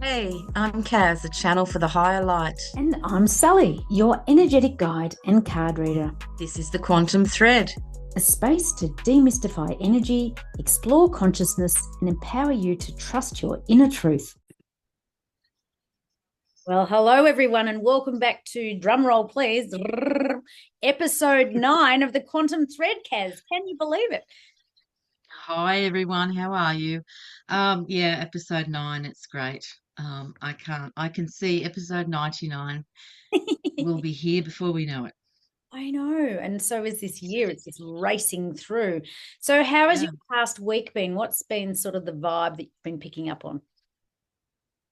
Hey, I'm Kaz, a channel for the higher light. And I'm Sally, your energetic guide and card reader. This is the Quantum Thread. A space to demystify energy, explore consciousness, and empower you to trust your inner truth. Well, hello everyone, and welcome back to drumroll, please. Episode 9 of the Quantum Thread, Kaz. Can you believe it? Hi everyone, how are you? Yeah, episode 9, it's great. I can see episode 99 will be here before we know it. I know. And so is this year. It's just racing through. So, how has Yeah. your past week been? What's been sort of the vibe that you've been picking up on?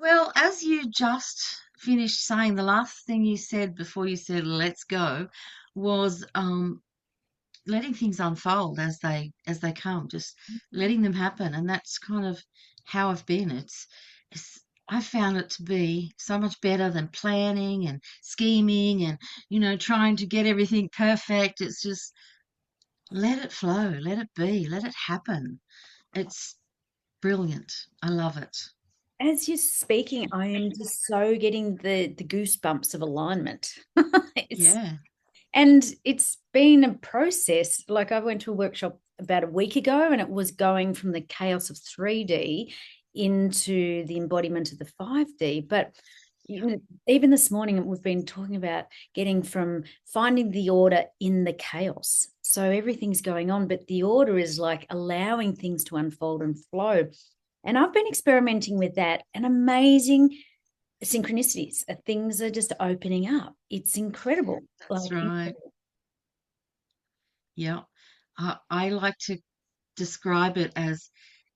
Well, as you just finished saying, the last thing you said before you said let's go was letting things unfold as they come, just letting them happen. And that's kind of how I've been. It's I found it to be so much better than planning and scheming and trying to get everything perfect. It's just let it flow, let it be, let it happen. It's brilliant. I love it. As you're speaking, I am just so getting the goosebumps of alignment. It's Yeah. and it's been a process. Like I went to a workshop about a week ago, and it was going from the chaos of 3D into the embodiment of the 5D. But even this morning, we've been talking about getting from finding the order in the chaos. So everything's going on, but the order is like allowing things to unfold and flow. And I've been experimenting with that, and amazing synchronicities. Things are just opening up. It's incredible. That's right. Yeah. I like to describe it as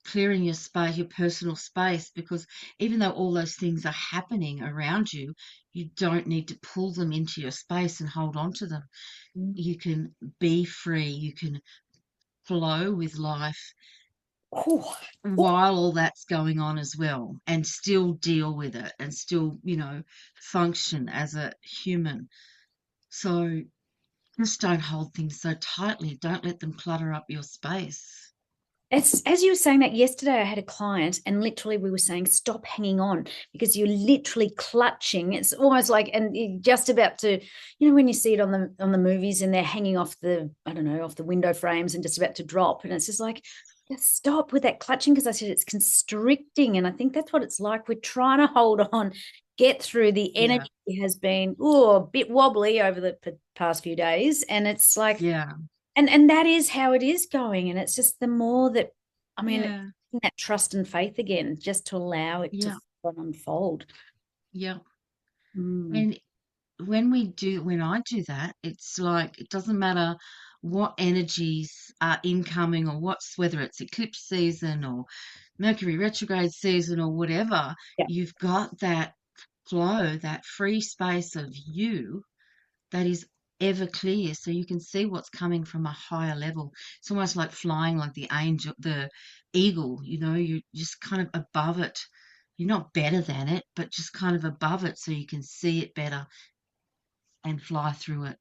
clearing your space, your personal space, because even though all those things are happening around you, you don't need to pull them into your space and hold on to them. You can be free, you can flow with life Oh, while all that's going on as well, and still deal with it and still, function as a human. So just don't hold things so tightly. Don't let them clutter up your space. it's as you were saying that yesterday, I had a client, and literally we were saying, stop hanging on because you're literally clutching. It's almost like, and you're just about to, when you see it on the movies and they're hanging off the, I don't know, off the window frames and just about to drop, and it's just like, just stop with that clutching because I said it's constricting, and I think that's what it's like. We're trying to hold on, get through. The Yeah, energy has been a bit wobbly over the past few days, and it's like, yeah, and that is how it is going, and it's just the more that, I mean, yeah, that trust and faith again, just to allow it to yeah, unfold. yeah. Mm. And when I do that, it's like it doesn't matter what energies are incoming or whether it's eclipse season or Mercury retrograde season or whatever, Yeah. you've got that flow, that free space of you that is ever clear, so you can see what's coming from a higher level. It's almost like flying like the angel, the eagle, you're just kind of above it. You're not better than it, but just kind of above it so you can see it better and fly through it.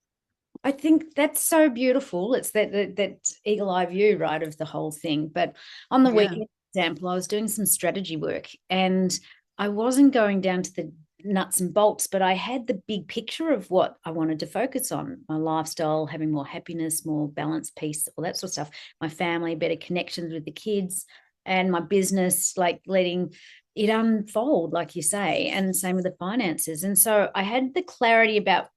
I think that's so beautiful. It's that eagle eye view, right, of the whole thing. But on the Yeah, weekend, for example, I was doing some strategy work, and I wasn't going down to the nuts and bolts, but I had the big picture of what I wanted to focus on: my lifestyle, having more happiness, more balance, peace, all that sort of stuff, my family, better connections with the kids, and my business, like letting it unfold, like you say, and same with the finances. And so I had the clarity about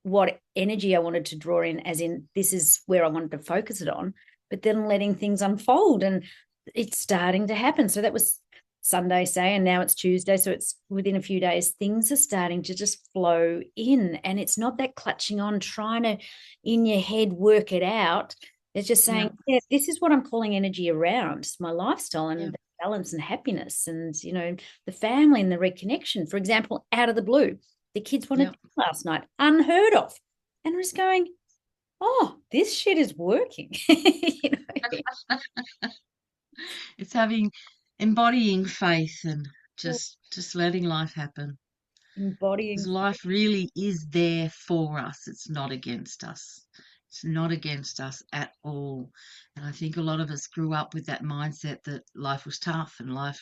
what energy I wanted to draw in, as in this is where I wanted to focus it on, but then letting things unfold, and it's starting to happen. So that was Sunday, say, and now it's Tuesday. So it's within a few days, things are starting to just flow in. And it's not that clutching on, trying to in your head work it out. It's just saying, yeah, yeah, this is what I'm calling energy around. It's my lifestyle yeah, and the balance and happiness and, the family and the reconnection. For example, out of the blue, the kids wanted yeah. dinner last night, unheard of. And I was going, oh, this shit is working. It's embodying faith and just letting life happen. Because Embodying. life really is there for us. It's not against us. It's not against us at all. And I think a lot of us grew up with that mindset that life was tough and life,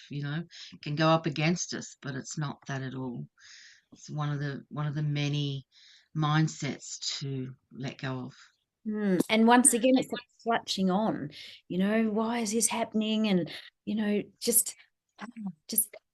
can go up against us, but it's not that at all. It's one of the many mindsets to let go of. And once again, it's that clutching on, why is this happening? And, just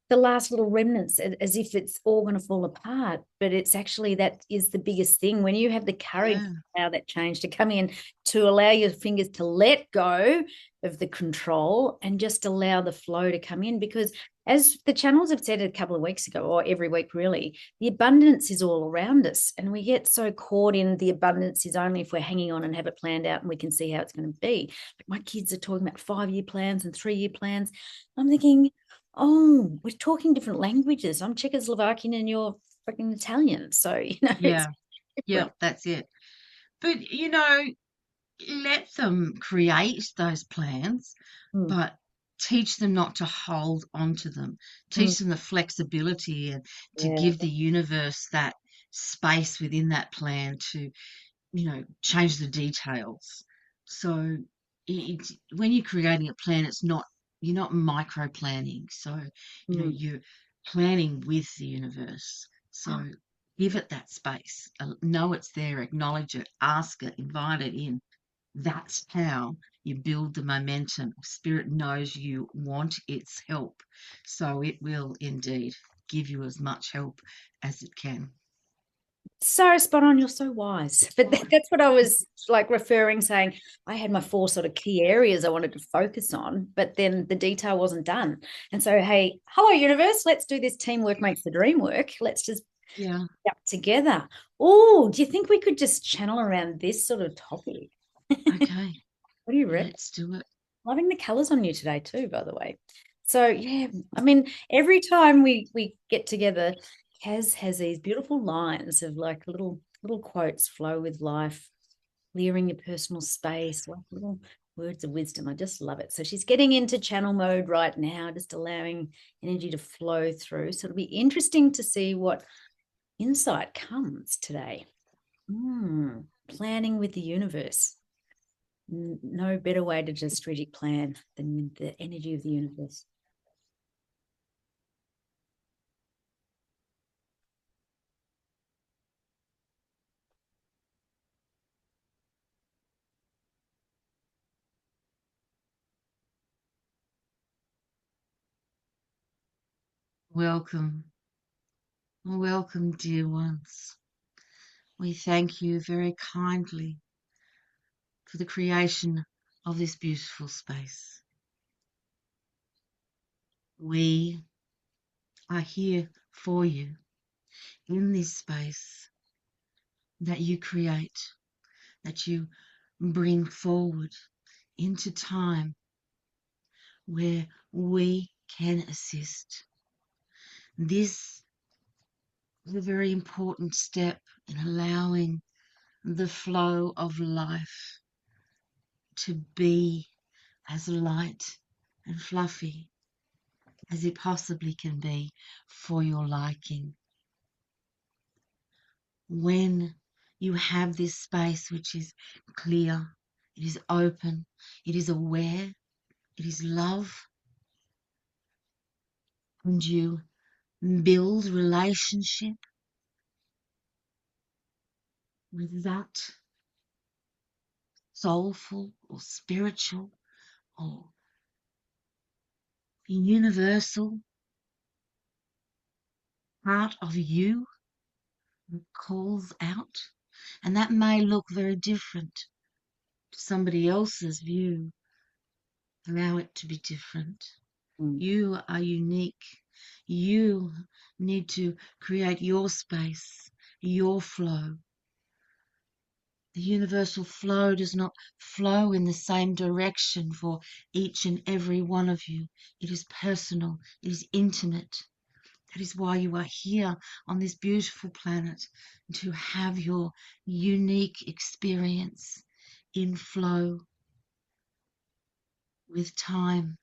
the last little remnants, as if it's all going to fall apart. But it's actually, that is the biggest thing. When you have the courage Yeah. to allow that change to come in, to allow your fingers to let go of the control and just allow the flow to come in. Because as the channels have said a couple of weeks ago, or every week really, the abundance is all around us. And we get so caught in the abundance is only if we're hanging on and have it planned out and we can see how it's going to be. Like my kids are talking about 5-year plans and 3-year plans. I'm thinking, oh, we're talking different languages. I'm Czechoslovakian and you're freaking Italian. So, it's Yeah. Yeah, different. that's it. But, let them create those plans, Mm, but teach them not to hold on to them. mm, Teach them the flexibility and to yeah. give the universe that space within that plan to, change the details. So when you're creating a plan, you're not micro planning. So, Mm. you're planning with the universe. So give it that space. Know it's there, acknowledge it, ask it, invite it in. That's how you build the momentum. Spirit knows you want its help, so it will indeed give you as much help as it can. So spot on. You're so wise. But that's what I was like referring, saying I had my 4 sort of key areas I wanted to focus on, but then the detail wasn't done. And so, hey, hello, universe, let's do this. Teamwork makes the dream work. Let's just Yeah. get together. Oh, do you think we could just channel around this sort of topic? Okay. What do you reckon? Let's do it. Loving the colors on you today too, by the way. So yeah, I mean, every time we get together, Kaz has these beautiful lines of like little quotes, flow with life, clearing your personal space, like little words of wisdom. I just love it. So she's getting into channel mode right now, just allowing energy to flow through. So it'll be interesting to see what insight comes today. Planning with the universe. No better way to just strategic plan than the energy of the universe. Welcome. Welcome, dear ones. We thank you very kindly for the creation of this beautiful space. We are here for you in this space that you create, that you bring forward into time where we can assist. This is a very important step in allowing the flow of life to be as light and fluffy as it possibly can be for your liking. When you have this space which is clear, it is open, it is aware, it is love, and you build relationship with that soulful or spiritual or universal part of you that calls out. And that may look very different to somebody else's view. Allow it to be different. You are unique. You need to create your space, your flow. The universal flow does not flow in the same direction for each and every one of you. It is personal, it is intimate. That is why you are here on this beautiful planet, to have your unique experience in flow with time.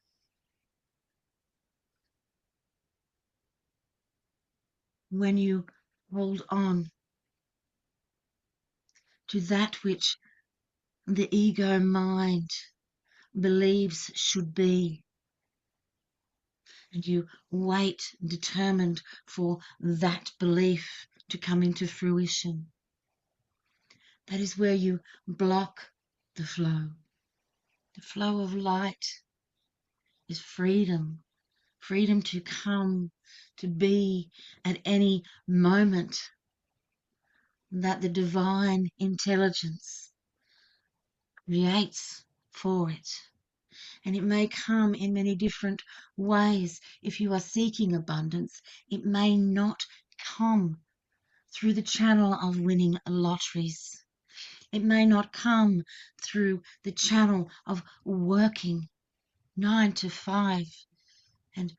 When you hold on to that which the ego mind believes should be, and you wait determined for that belief to come into fruition. That is where you block the flow. The flow of light is freedom, freedom to come, to be at any moment that the divine intelligence creates for it. And it may come in many different ways. If you are seeking abundance, it may not come through the channel of winning lotteries. It may not come through the channel of working 9 to 5 and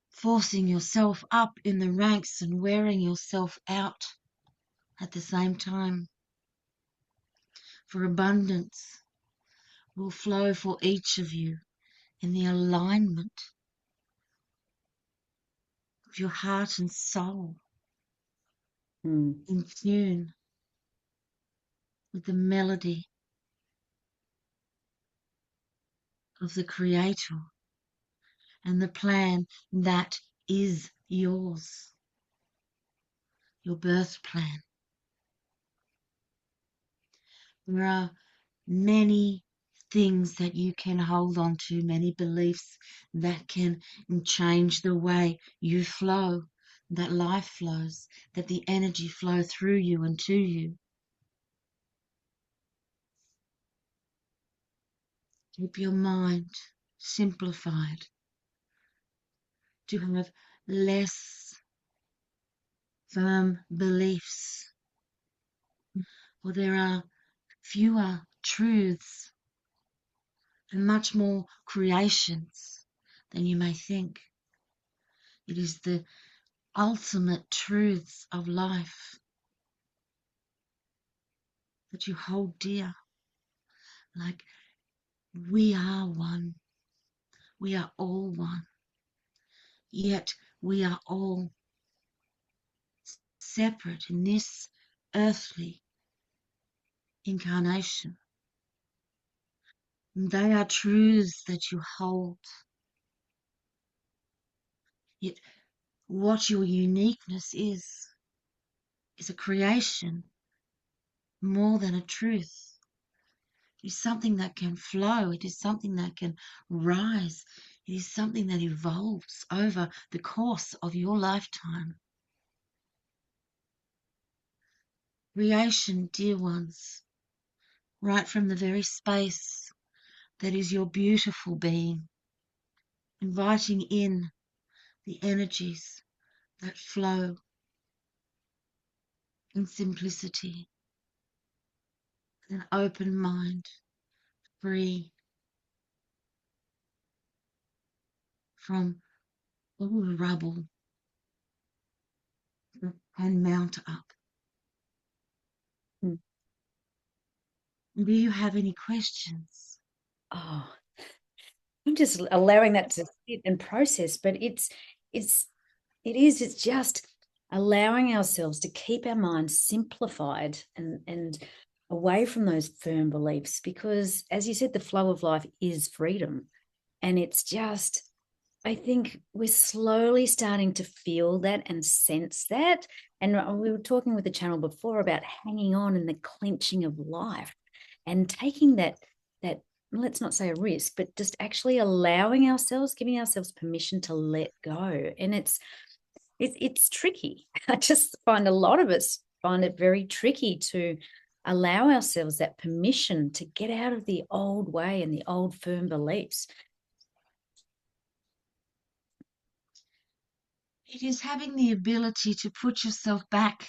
forcing yourself up in the ranks and wearing yourself out at the same time. For abundance will flow for each of you in the alignment of your heart and soul, in tune with the melody of the Creator and the plan that is yours, your birth plan. There are many things that you can hold on to, many beliefs that can change the way you flow, that life flows, that the energy flows through you and to you. Keep your mind simplified to have less firm beliefs, for there are fewer truths and much more creations than you may think. It is the ultimate truths of life that you hold dear. Like, we are one. We are all one. Yet we are all separate in this earthly incarnation. And they are truths that you hold. Yet what your uniqueness is a creation more than a truth. It is something that can flow. It is something that can rise. It is something that evolves over the course of your lifetime. Creation, dear ones, right from the very space that is your beautiful being, inviting in the energies that flow in simplicity, an open mind, free from all the rubble that can mount up. Mm. Do you have any questions? Oh, I'm just allowing that to sit and process, but it's just allowing ourselves to keep our minds simplified and away from those firm beliefs, because as you said, the flow of life is freedom. And it's just, I think we're slowly starting to feel that and sense that. And we were talking with the channel before about hanging on and the clenching of life and taking that let's not say a risk, but just actually allowing ourselves, giving ourselves permission to let go. And it's tricky. I just find a lot of us find it very tricky to allow ourselves that permission to get out of the old way and the old firm beliefs. It is having the ability to put yourself back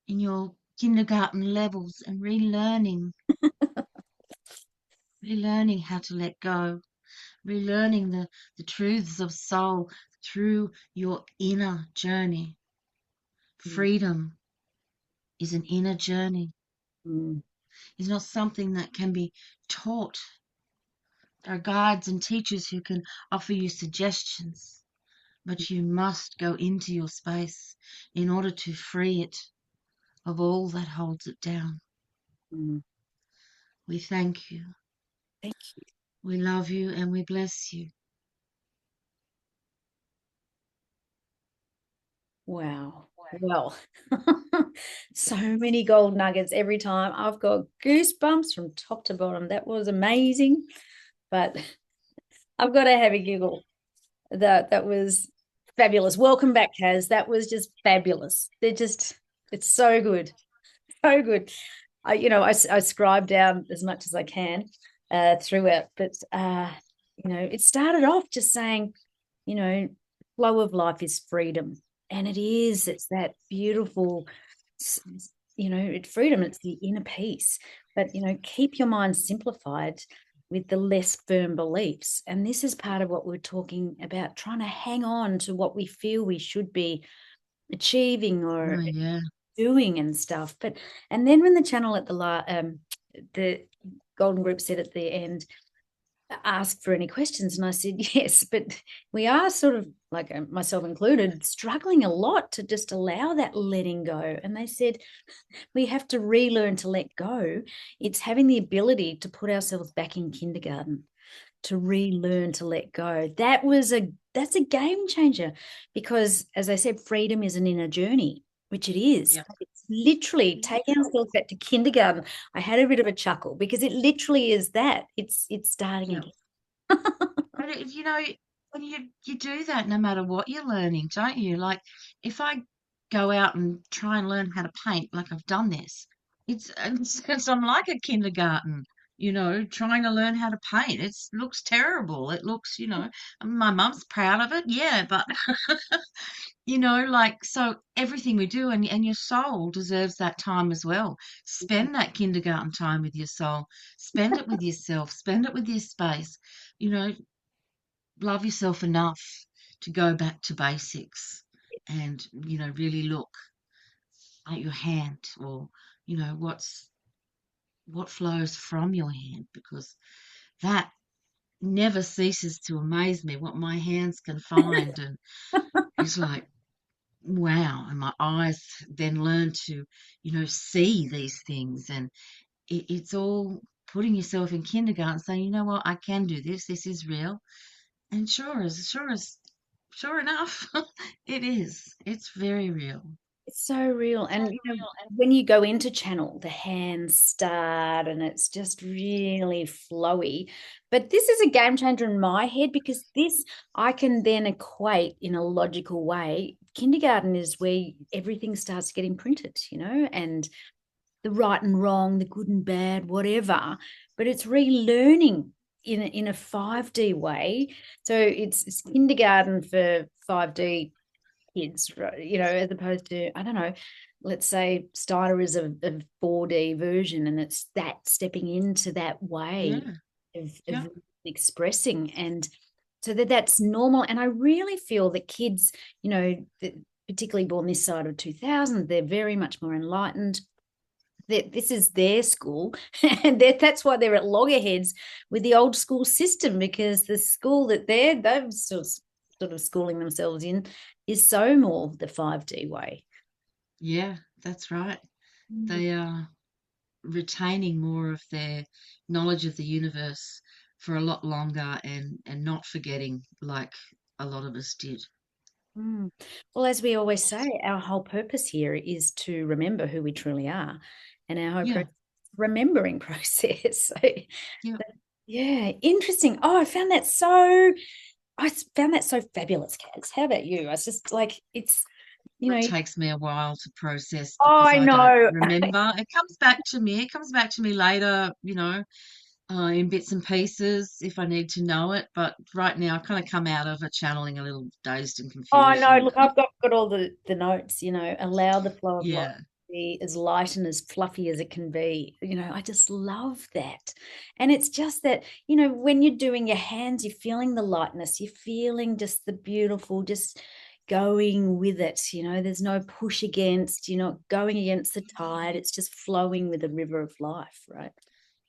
in your kindergarten levels and relearning how to let go, relearning the truths of soul through your inner journey. Freedom is an inner journey. It's not something that can be taught. There are guides and teachers who can offer you suggestions, but you must go into your space in order to free it of all that holds it down. We thank you. Thank you. We love you and we bless you. Wow. Well, so many gold nuggets every time. I've got goosebumps from top to bottom. That was amazing. But I've got to have a giggle. That was fabulous. Welcome back, Kaz. That was just fabulous. It's so good. So good. I scribe down as much as I can through it, but it started off just saying, flow of life is freedom, and it is. It's that beautiful, it's freedom. It's the inner peace. But keep your mind simplified with the less firm beliefs, and this is part of what we're talking about, trying to hang on to what we feel we should be achieving Oh, or yeah. doing and stuff. And then when the channel at the golden group said at the end, ask for any questions, and I said yes, but we are sort of, like myself included, struggling a lot to just allow that letting go. And they said we have to relearn to let go. It's having the ability to put ourselves back in kindergarten, to relearn to let go. That's a game changer, because as I said, freedom is an inner journey, which it is. Yeah. It's literally taking ourselves back to kindergarten. I had a bit of a chuckle because it literally is that. It's starting Yeah. again. But when you do that, no matter what you're learning, don't you? Like, if I go out and try and learn how to paint, like I've done this, I'm like a kindergarten, trying to learn how to paint. It looks terrible. It looks, my mum's proud of it, yeah, but like, so everything we do, and your soul deserves that time as well. Spend that kindergarten time with your soul. Spend it with yourself. Spend it with your space. You know, love yourself enough to go back to basics and, really look at your hand, or, what flows from your hand, because that never ceases to amaze me, what my hands can find. And it's like, wow. And my eyes then learn to, see these things. And it's all putting yourself in kindergarten, saying, you know what, I can do this. This is real. And sure enough, it is. It's very real. It's so real. And when you go into channel, the hands start and it's just really flowy. But this is a game changer in my head, because this I can then equate in a logical way. Kindergarten is where everything starts getting printed, and the right and wrong, the good and bad, whatever. But it's relearning in a 5D way. So it's kindergarten for 5D kids, right? As opposed to, I don't know, let's say Steiner is a 4D version, and it's that stepping into that way Yeah. of Yeah. expressing, and so that's normal. And I really feel that kids, particularly born this side of 2000, they're very much more enlightened. This is their school, and that's why they're at loggerheads with the old school system, because the school that they've sort of schooling themselves in is so more the 5D way. Yeah, that's right. They are retaining more of their knowledge of the universe for a lot longer, and not forgetting like a lot of us did. Mm. Well, as we always say, our whole purpose here is to remember who we truly are, and our whole Yeah. remembering process. So, Yeah. yeah, interesting. Oh, I found that so fabulous, Kaz. How about you? I was just like, it's, It takes me a while to process oh, because I I don't know. remember. It comes back to me. It comes back to me later, in bits and pieces if I need to know it. But right now, I kind of come out of it channeling a little dazed and Oh confused. no, look, I've got all the notes, allow the flow of life Yeah. to be as light and as fluffy as it can be. I just love that. And it's just that, when you're doing your hands, you're feeling the lightness, you're feeling just the beautiful, just going with it. There's no push against, you're not going against the tide. It's just flowing with the river of life, right?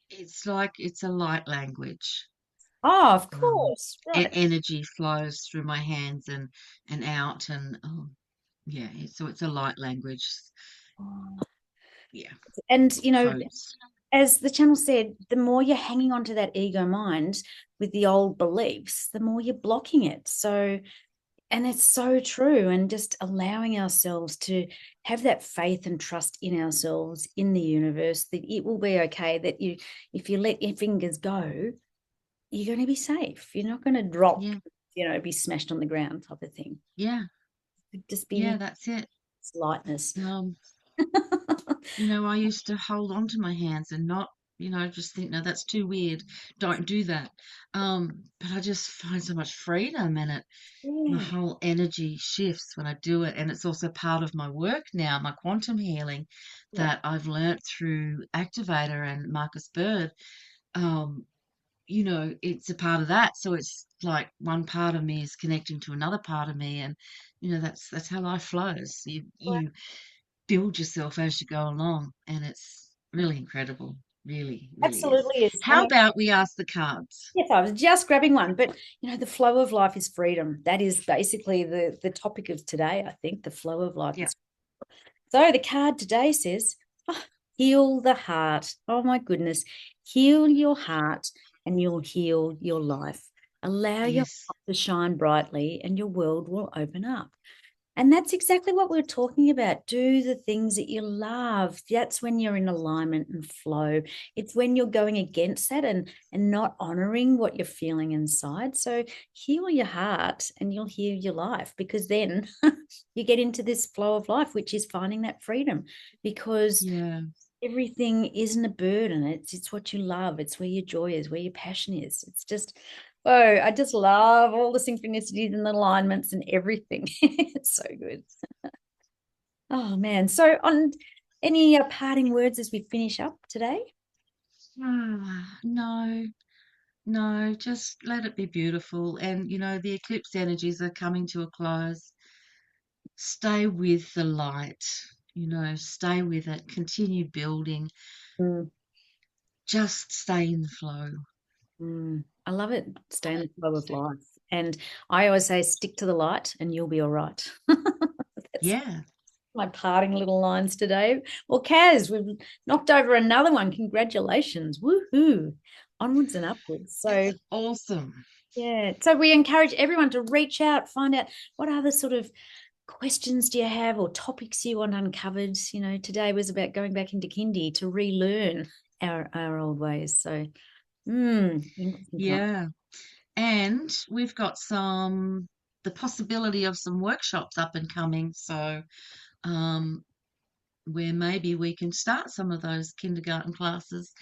It's like it's a light language. Oh, of Um, course. Right. Energy flows through my hands and out, and yeah, so it's a light language. Oh. Yeah, And codes. as the channel said, the more you're hanging on to that ego mind with the old beliefs, the more you're blocking it. So, and it's so true. And just allowing ourselves to have that faith and trust in ourselves, in the universe, that it will be okay, that if you let your fingers go, you're going to be safe. You're not going to drop, be smashed on the ground type of thing. Yeah. Just be, that's it. Lightness. I used to hold on to my hands and not, just think, no, that's too weird. Don't do that. But I just find so much freedom in it. My whole energy shifts when I do it. And it's also part of my work now, my quantum healing that I've learnt through Activator and Marcus Bird. It's a part of that. So it's like one part of me is connecting to another part of me. And, that's how life flows. You build yourself as you go along, and it's really incredible. Really, really Absolutely is. How about we ask the cards? Yes, I was just grabbing one, but the flow of life is freedom. That is basically the topic of today, I think, the flow of life. Yeah. So the card today says, heal the heart. Oh my goodness. Heal your heart and you'll heal your life. Allow your heart to shine brightly and your world will open up. And that's exactly what we're talking about. Do the things that you love. That's when you're in alignment and flow. It's when you're going against that and not honoring what you're feeling inside. So heal your heart and you'll heal your life, because then you get into this flow of life, which is finding that freedom, because everything isn't a burden. It's what you love. It's where your joy is, where your passion is. It's just... Oh, I just love all the synchronicities and the alignments and everything. It's so good. Oh, man. So on any parting words as we finish up today? No, just let it be beautiful. And, the eclipse energies are coming to a close. Stay with the light, stay with it, continue building. Just stay in the flow. I love it. Stay in the flow of life. And I always say, stick to the light and you'll be all right. Yeah. My parting little lines today. Well, Kaz, we've knocked over another one. Congratulations. Woohoo. Onwards and upwards. So that's awesome. Yeah. So we encourage everyone to reach out, find out what other sort of questions do you have or topics you want uncovered. Today was about going back into kindy to relearn our old ways. So yeah. And we've got the possibility of some workshops up and coming. So where maybe we can start some of those kindergarten classes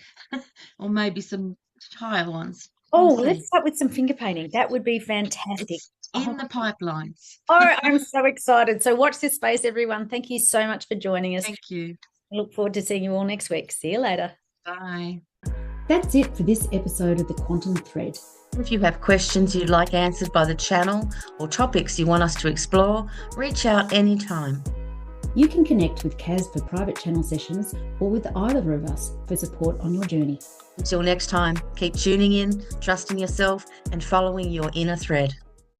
or maybe some higher ones. Let's start with some finger painting. That would be fantastic. It's in the pipelines. I'm so excited. So watch this space, everyone. Thank you so much for joining us. Thank you. I look forward to seeing you all next week. See you later. Bye. That's it for this episode of The Quantum Thread. If you have questions you'd like answered by the channel or topics you want us to explore, reach out anytime. You can connect with Kaz for private channel sessions or with either of us for support on your journey. Until next time, keep tuning in, trusting yourself, and following your inner thread.